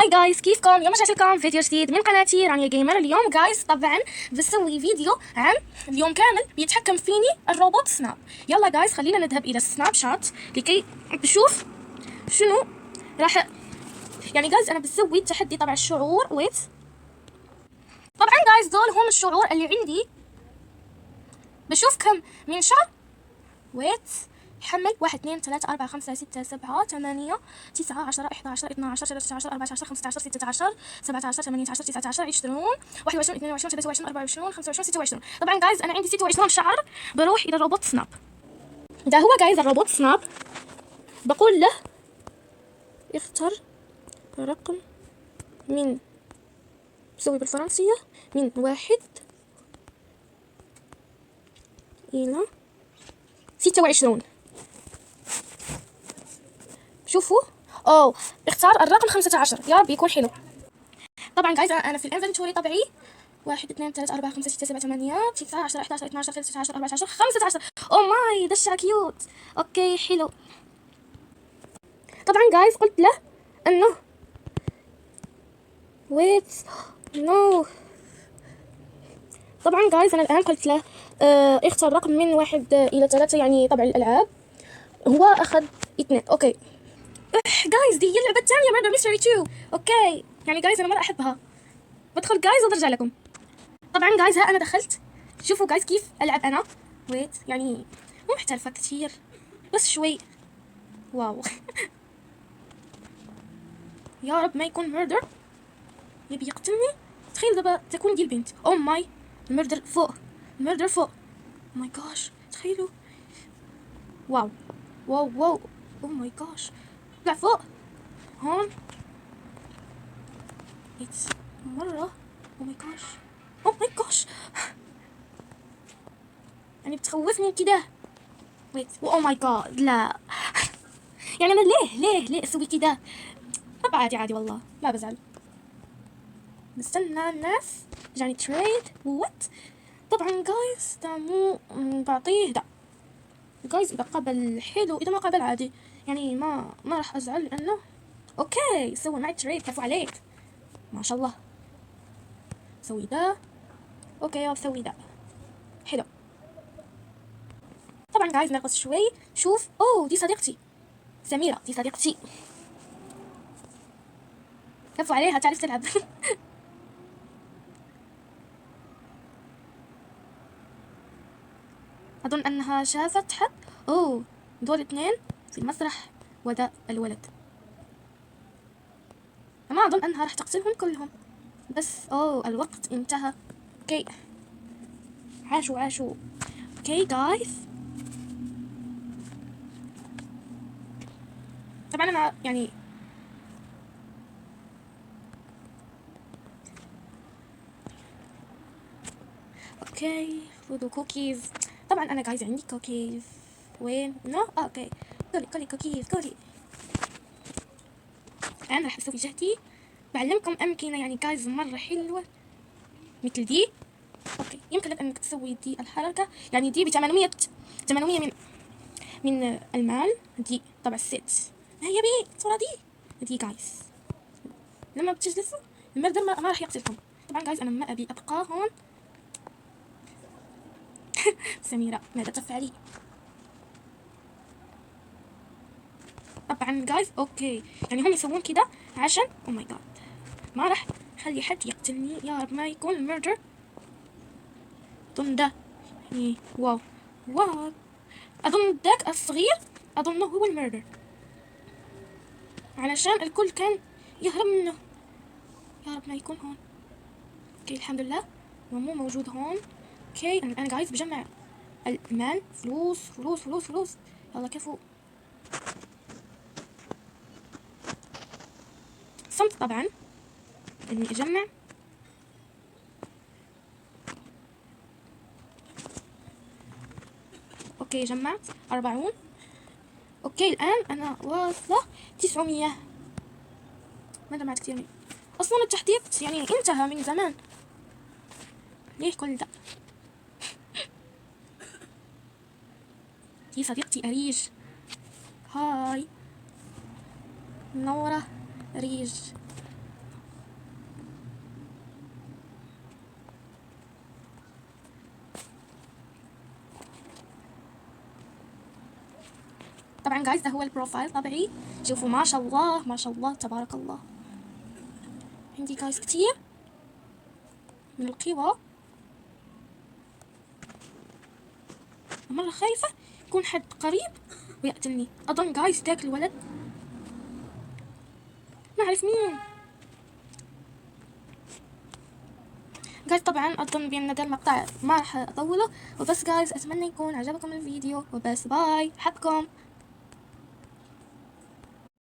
هاي جايز، كيفكم؟ اليوم رجعت لكم فيديو جديد من قناتي رانيا جيمر. اليوم جايز طبعا بسوي فيديو عن اليوم كامل بيتحكم فيني الروبوت سناب. يلا جايز خلينا نذهب الى سناب شات لكي نشوف شنو راح. يعني جايز انا بسوي تحدي طبعا الشعور. ويت، طبعا جايز دول هم الشعور اللي عندي. بشوف كم من شهر. ويت، حمل 1 2 3 4 5 6 7 8 9 10 11 12 13 14 15 16 17 18 19 20 21 22 23 24 25 26. طبعا جايز انا عندي 26 شهر. بروح الى الروبوت سناب. ده هو جايز الروبوت سناب. بقول له اختر رقم من، بسوي بالفرنسية، من 1 إلى 26. شوفوا، اختار الرقم 15. يا رب يكون حلو. طبعا جايز انا في الانفنتوري طبعي 1 2 3 4 5 6 7 8 9 10 11 12 13 14 15. او ماي دشة كيوت. اوكي حلو. طبعا جايز قلت له انه ويت نو. طبعا جايز انا الان قلت له اختار رقم من 1 إلى 3، يعني طبع الالعاب. هو اخذ 2. اوكي جايز دي اللعبة الثانية ميردر ميستري 2. اوكي يعني جايز انا مرة احبها. بدخل جايز وبرجع لكم. طبعا جايز ها انا دخلت. شوفوا جايز كيف العب انا. ويت، يعني مو محترفة كثير بس شوي. واو يا رب ما يكون ميردر يبي يقتلني. تخيل دابا تكون دي البنت. او ماي، الميردر فوق، الميردر فوق. او ماي جاش تخيلوا. واو واو واو. او ماي جاش طلع فوق هون. اتس مرة. او ماي جاش، او ماي جاش. يعني بتخوفني كده. ويت، او ماي جاد لا. يعني انا ليه اسوي كده؟ طب عادي عادي والله ما بزعل. نستنى الناس يعني تريد. وات. طبعا جايز ده مو بعطيه ده. جايز اذا قبل حلو، اذا ما قبل عادي. يعني ما راح ازعل لانه اوكي سوي معي تريد. كفو عليك ما شاء الله. سوي ده. اوكي يلا سوي ده. حلو. طبعا جايز نرقص شوي. شوف، دي صديقتي سميرة، دي صديقتي. كفو عليها تعرف تلعب. أظن أنها شافت حد. دول 2 في المسرح وده الولد. ما أظن أنها راح تقتلهم كلهم. بس الوقت انتهى. اوكي عاشوا. اوكي جايز. طبعا أنا يعني اوكي خذوا كوكيز. طبعا أنا جايز عندي كوكيز. وين؟ نو اوكي. كولي كوكيز كولي. الآن راح أسوي جهدي. بعلمكم أمكنة يعني جايز مرة حلوة مثل دي. اوكي يمكن لك انك تسوي دي الحركة. يعني دي ب 800 من المال. دي طبعا الست. ما هي بي الصورة دي جايز. لما بتجلسوا المردر ما راح يقتلكم. طبعا جايز انا ما ابي ابقى هون. سميرة ماذا تفعلي؟ طبعا جايز اوكي يعني هم يسوون كده عشان او ماي جاد ما راح خلي حد يقتلني. يا رب ما يكون المردر. اظن ده واو اظن ذاك الصغير اظنه هو المردر علشان الكل كان يهرب منه. يا رب ما يكون هون. اوكي الحمد لله هو مو موجود هون. اوكي انا جايز بجمع المال. فلوس. يلا كفو. صمت طبعا اني اجمع. اوكي جمعت 40. اوكي الان انا واصلة 900. ما جمعت كثير من اصلا التحديث يعني انتهى من زمان. ليه كل ده؟ دي صديقتي اريج. هاي منورة ريج. طبعا جايز ده هو البروفايل تبعي، شوفوا ما شاء الله ما شاء الله تبارك الله. عندي جايز كتير من القوى، مرة خايفة يكون حد قريب ويقتلني. أظن جايز ذاك الولد، ما أعرف مين. جايز طبعا أظن بأن ده المقطع ما راح أطوله، وبس جايز أتمنى يكون عجبكم الفيديو، وبس باي، حبكم.